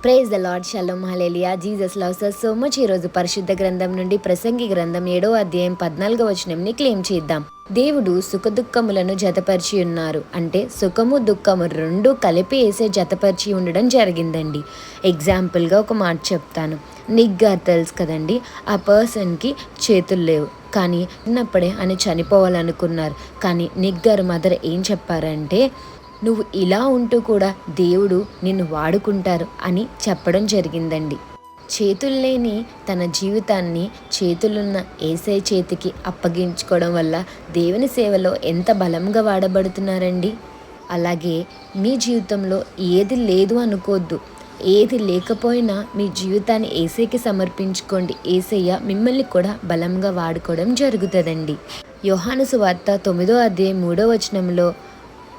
Praise the lord, shalom, hallelujah. Jesus loves us so much. ఈరోజు పరిశుద్ధ గ్రంథం నుండి ప్రసంగి గ్రంథం 7వ అధ్యాయం 14వ వచనంని క్లెయిమ్ చేద్దాం. దేవుడు సుఖదుఖములను జతపరిచి ఉన్నారు. అంటే సుఖము దుఃఖము రెండూ కలిపి వేసే జతపరిచి ఉండడం జరిగిందండి. ఎగ్జాంపుల్గా ఒక మాట చెప్తాను. నిగ్గార్ తెలుసు కదండి, ఆ పర్సన్కి చేతులు లేవు, కానీ చిన్నప్పుడే అని చనిపోవాలనుకున్నారు. కానీ నిగ్గార్ మదర్ ఏం చెప్పారంటే, నువ్వు ఇలా ఉంటూ కూడా దేవుడు నిన్ను వాడుకుంటారు అని చెప్పడం జరిగిందండి. చేతులు లేని తన జీవితాన్ని చేతులున్న యేసయ్య చేతికి అప్పగించుకోవడం వల్ల దేవుని సేవలో ఎంత బలంగా వాడబడుతున్నారండి. అలాగే మీ జీవితంలో ఏది లేదు అనుకోవద్దు. ఏది లేకపోయినా మీ జీవితాన్ని యేసయ్యకి సమర్పించుకోండి. యేసయ్య మిమ్మల్ని కూడా బలంగా వాడుకోవడం జరుగుతుందండి. యోహాను సువార్త 9వ అధ్యాయం 3వ వచనంలో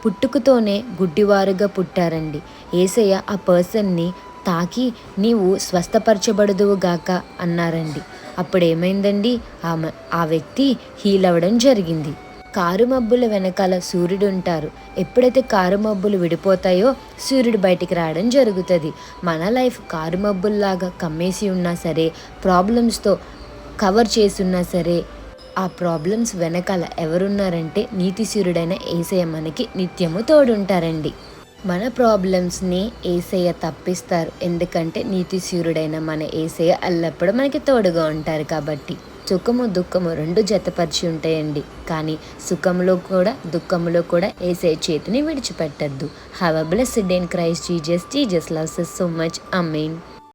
పుట్టుకతోనే గుడ్డివారుగా పుట్టారండి. యేసయ్య ఆ పర్సన్ని తాకి నీవు స్వస్థపరచబడదువుగాక అన్నారండి. అప్పుడేమైందండి, ఆ వ్యక్తి హీల్ అవ్వడం జరిగింది. కారు మబ్బుల వెనకాల సూర్యుడు ఉంటారు. ఎప్పుడైతే కారు మబ్బులు విడిపోతాయో సూర్యుడు బయటికి రావడం జరుగుతుంది. మన లైఫ్ కారు మబ్బుల్లాగా కమ్మేసి ఉన్నా సరే, ప్రాబ్లమ్స్తో కవర్ చేసి ఉన్నా సరే, ఆ ప్రాబ్లమ్స్ వెనకాల ఎవరున్నారంటే నీతిశూరుడైన యేసయ్య మనకి నిత్యము తోడుంటారండి. మన ప్రాబ్లమ్స్ని యేసయ్య తప్పిస్తారు. ఎందుకంటే నీతిశూరుడైన మన యేసయ్య ఎల్లప్పుడూ మనకి తోడుగా ఉంటారు. కాబట్టి సుఖము దుఃఖము రెండు జతపరిచి ఉంటాయండి. కానీ సుఖంలో కూడా దుఃఖంలో కూడా యేసయ్య చేతిని విడిచిపెట్టద్దు. Have a blessed day in Christ Jesus. Jesus loves us so much. Amen.